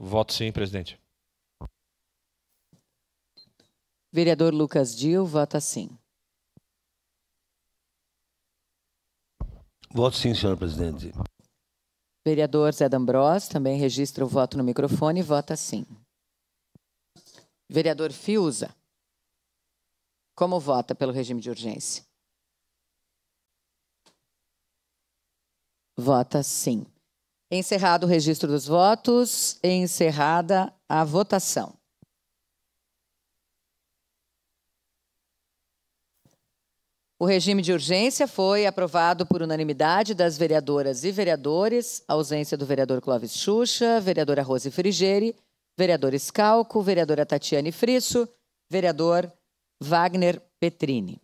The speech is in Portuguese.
Voto sim, presidente. Vereador Lucas Dil, vota sim. Voto sim, senhora presidente. Vereador Zé D'Ambrós, também registra o voto no microfone e vota sim. Vereador Fiuza, como vota pelo regime de urgência? Vota sim. Encerrado o registro dos votos, encerrada a votação. O regime de urgência foi aprovado por unanimidade das vereadoras e vereadores, ausência do vereador Clóvis Xuxa, vereadora Rose Frigeri, vereador Scalco, vereadora Tatiane Frisso, vereador Wagner Petrini.